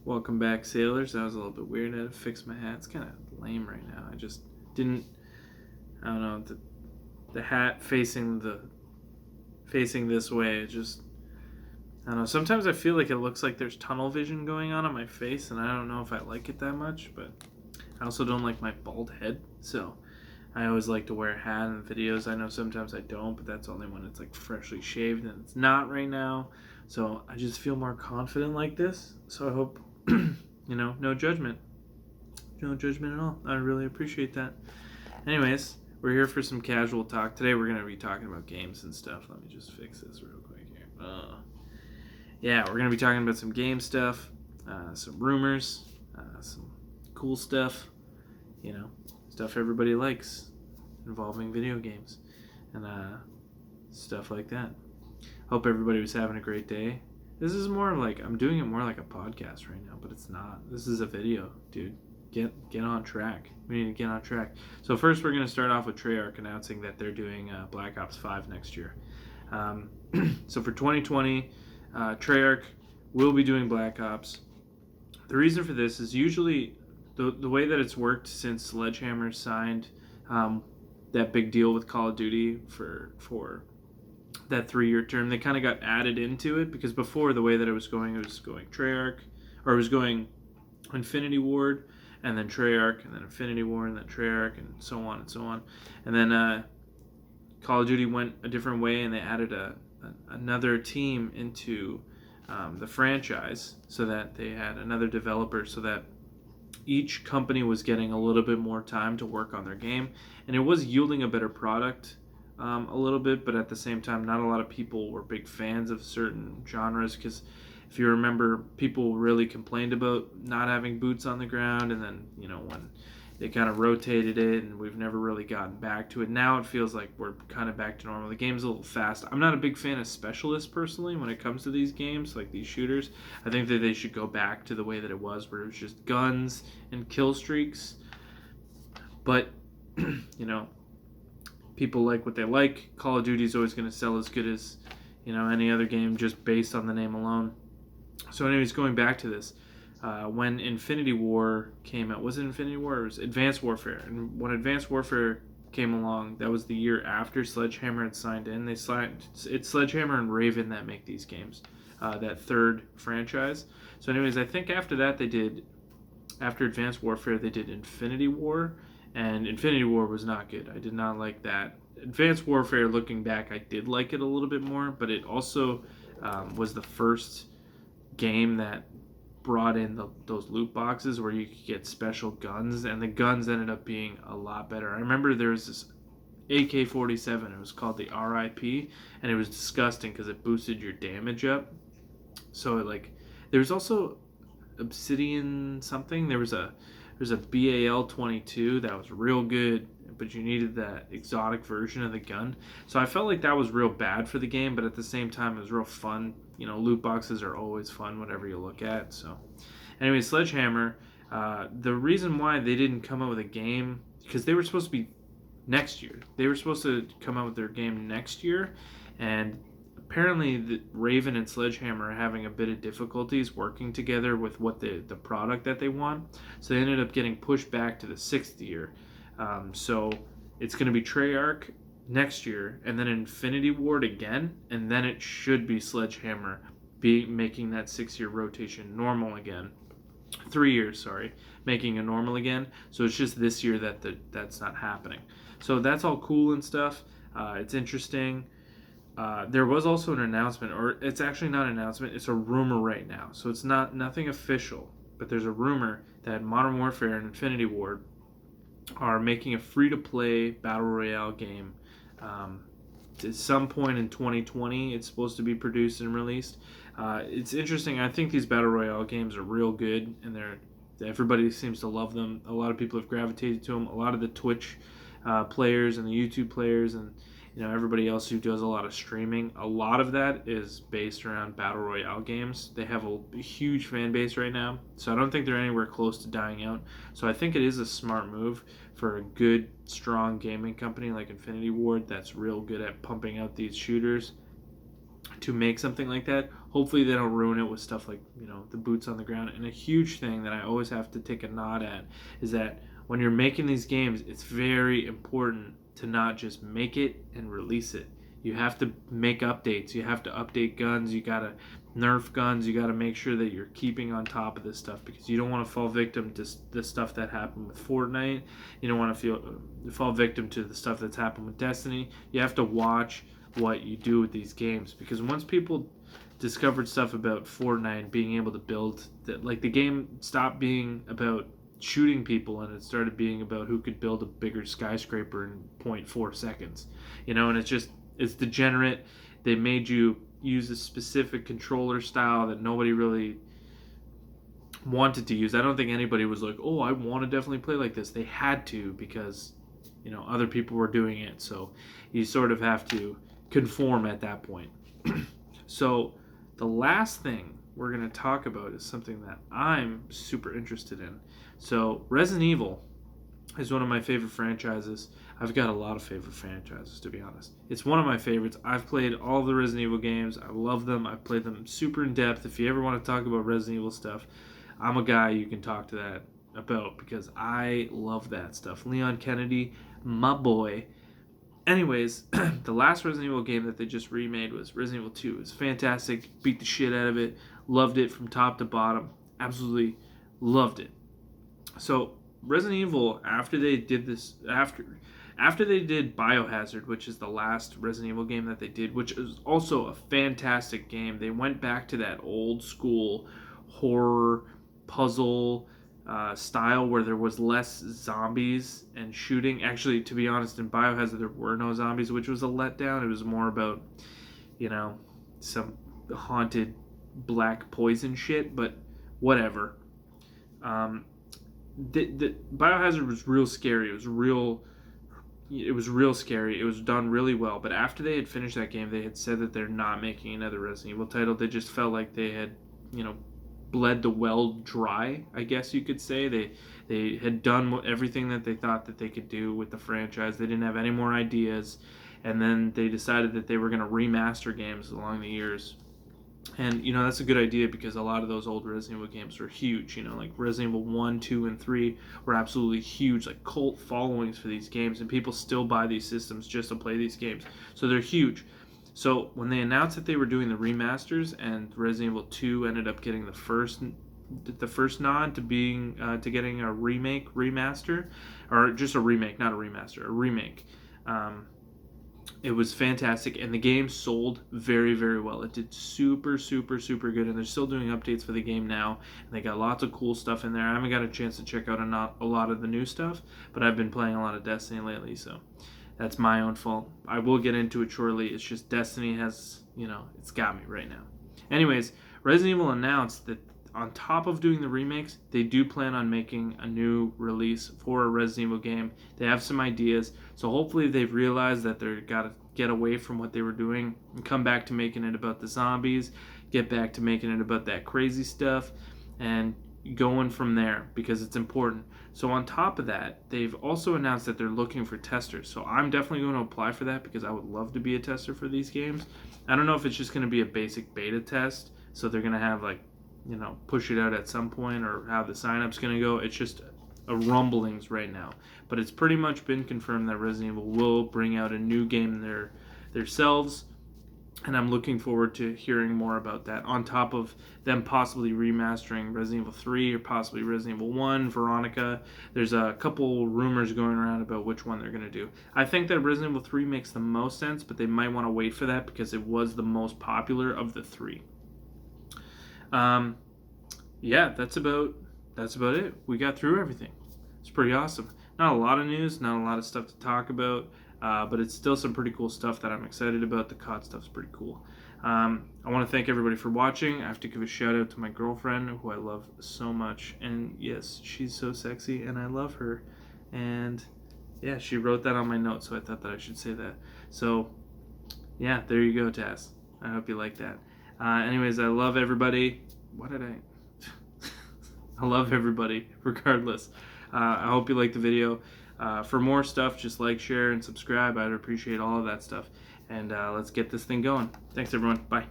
Welcome back, sailors. That was a little bit weird. I had to fix my hat. It's kind of lame right now. I just didn't. I don't know. The hat facing this way. It just. I don't know. Sometimes I feel like it looks like there's tunnel vision going on my face, and I don't know if I like it that much. But I also don't like my bald head, so I always like to wear a hat in videos. I know sometimes I don't, but that's only when it's like freshly shaved, and it's not right now. So I just feel more confident like this. So I hope, no judgment. No judgment at all. I really appreciate that. Anyways, we're here for some casual talk. Today we're going to be talking about games and stuff. Let me just fix this real quick here. Yeah, we're going to be talking about some game stuff, some rumors, some cool stuff, stuff everybody likes involving video games and stuff like that. Hope everybody was having a great day. This is more like, I'm doing it more like a podcast right now, but it's not. This is a video, dude. Get on track. We need to get on track. So first we're going to start off with Treyarch announcing that they're doing Black Ops 5 next year. So for 2020, Treyarch will be doing Black Ops. The reason for this is usually the way that it's worked since Sledgehammer signed that big deal with Call of Duty for that 3-year term. They kind of got added into it because before, the way that it was going Treyarch, or it was going Infinity Ward, and then Treyarch, and then Infinity Ward, and then Treyarch, and so on and so on. And then Call of Duty went a different way, and they added another team into the franchise so that they had another developer, so that each company was getting a little bit more time to work on their game, and it was yielding a better product a little bit, but at the same time, not a lot of people were big fans of certain genres, because if you remember, people really complained about not having boots on the ground, and then, when they kind of rotated it, and we've never really gotten back to it. Now it feels like we're kind of back to normal. The game's a little fast. I'm not a big fan of specialists, personally, when it comes to these games, like these shooters. I think that they should go back to the way that it was, where it was just guns and kill streaks. But, people like what they like. Call of Duty is always going to sell as good as, any other game, just based on the name alone. So anyways, going back to this, when Infinity War came out, was it Infinity War? Or was it Advanced Warfare? And when Advanced Warfare came along, that was the year after Sledgehammer had signed in. It's Sledgehammer and Raven that make these games, that third franchise. So anyways, I think after that after Advanced Warfare, they did Infinity War, and Infinity War was not good. I did not like that. Advanced Warfare, looking back, I did like it a little bit more, but it also was the first game that brought in those loot boxes where you could get special guns, and the guns ended up being a lot better. I remember there was this AK-47. It was called the RIP, and it was disgusting because it boosted your damage up. So there was also Obsidian something. There's a BAL-22 that was real good, but you needed that exotic version of the gun. So I felt like that was real bad for the game, but at the same time, it was real fun. Loot boxes are always fun, whatever you look at. So anyway, Sledgehammer, the reason why they didn't come out with a game, because they were supposed to be next year. They were supposed to come out with their game next year, and apparently the Raven and Sledgehammer are having a bit of difficulties working together with what the product that they want. So they ended up getting pushed back to the 6th year. So it's going to be Treyarch next year, and then Infinity Ward again, and then it should be Sledgehammer making that 6-year rotation normal again. 3 years, sorry, making it normal again. So it's just this year that's not happening. So that's all cool and stuff. It's interesting. There was also an announcement, or it's actually not an announcement, it's a rumor right now. So it's nothing official, but there's a rumor that Modern Warfare and Infinity Ward are making a free-to-play Battle Royale game. At some point in 2020, it's supposed to be produced and released. It's interesting. I think these Battle Royale games are real good, and everybody seems to love them. A lot of people have gravitated to them. A lot of the Twitch players and the YouTube players and everybody else who does a lot of streaming, a lot of that is based around Battle Royale games. They have a huge fan base right now, so I don't think they're anywhere close to dying out. So I think it is a smart move for a good, strong gaming company like Infinity Ward that's real good at pumping out these shooters to make something like that. hopefully they don't ruin it with stuff like, the boots on the ground. And a huge thing that I always have to take a nod at is that when you're making these games, it's very important to not just make it and release it. You have to make updates. You have to update guns. You got to nerf guns. You got to make sure that you're keeping on top of this stuff, because you don't want to fall victim to the stuff that happened with Fortnite. You don't want to fall victim to the stuff that's happened with Destiny. You have to watch what you do with these games, because once people discovered stuff about Fortnite being able to build, like, the game stopped being about shooting people and it started being about who could build a bigger skyscraper in 0.4 seconds, and it's degenerate. They made you use a specific controller style that nobody really wanted to use. I don't think anybody was like, oh, I want to definitely play like this. They had to, because other people were doing it, so you sort of have to conform at that point. So the last thing we're going to talk about is something that I'm super interested in. So Resident Evil is one of my favorite franchises. I've got a lot of favorite franchises, to be honest. It's one of my favorites. I've played all of the Resident Evil games. I love them. I've played them super in depth. If you ever want to talk about Resident Evil stuff, I'm a guy you can talk to that about, because I love that stuff. Leon Kennedy, my boy. Anyways, the last Resident Evil game that they just remade was Resident Evil 2. It was fantastic. Beat the shit out of it. Loved it from top to bottom. Absolutely loved it. So Resident Evil, after they did Biohazard, which is the last Resident Evil game that they did, which is also a fantastic game, they went back to that old school horror puzzle style where there was less zombies and shooting. Actually, to be honest, in Biohazard there were no zombies, which was a letdown. It was more about, some haunted black poison shit, but whatever. The Biohazard was real scary. It was real scary. It was done really well. But after they had finished that game, they had said that they're not making another Resident Evil title. They just felt like they had, bled the well dry, I guess you could say. They had done everything that they thought that they could do with the franchise. They didn't have any more ideas. And then they decided that they were going to remaster games along the years. And, that's a good idea, because a lot of those old Resident Evil games were huge. Like Resident Evil 1, 2, and 3 were absolutely huge, like cult followings for these games. And people still buy these systems just to play these games. So they're huge. So when they announced that they were doing the remasters, and Resident Evil 2 ended up getting the first nod to being to getting a remaster, or just a remake, not a remaster, a remake. It was fantastic, and the game sold very, very well. It did super, super, super good, and they're still doing updates for the game now, and they got lots of cool stuff in there. I haven't got a chance to check out a lot of the new stuff, but I've been playing a lot of Destiny lately, so that's my own fault. I will get into it shortly. It's just Destiny has, it's got me right now. Anyways, Resident Evil announced that on top of doing the remakes, they do plan on making a new release for a Resident Evil game. They have some ideas, so hopefully they've realized that they're got to get away from what they were doing and come back to making it about the zombies, get back to making it about that crazy stuff, and going from there, because it's important. So on top of that, they've also announced that they're looking for testers. So I'm definitely going to apply for that, because I would love to be a tester for these games. I don't know if it's just going to be a basic beta test, so they're going to have push it out at some point, or how the sign-up's going to go. It's just a rumblings right now. But it's pretty much been confirmed that Resident Evil will bring out a new game themselves, and I'm looking forward to hearing more about that, on top of them possibly remastering Resident Evil 3 or possibly Resident Evil 1, Veronica. There's a couple rumors going around about which one they're going to do. I think that Resident Evil 3 makes the most sense, but they might want to wait for that, because it was the most popular of the three. Yeah, that's about it. We got through everything. It's pretty awesome. Not a lot of news, not a lot of stuff to talk about, but it's still some pretty cool stuff that I'm excited about. The COD stuff's pretty cool. I want to thank everybody for watching. I have to give a shout out to my girlfriend, who I love so much. And yes, she's so sexy, and I love her. And yeah, she wrote that on my note, so I thought that I should say that. So yeah, there you go, Taz. I hope you like that. Anyways, I love everybody. I love everybody, regardless. I hope you like the video. For more stuff, just like, share, and subscribe. I'd appreciate all of that stuff. And let's get this thing going. Thanks, everyone. Bye.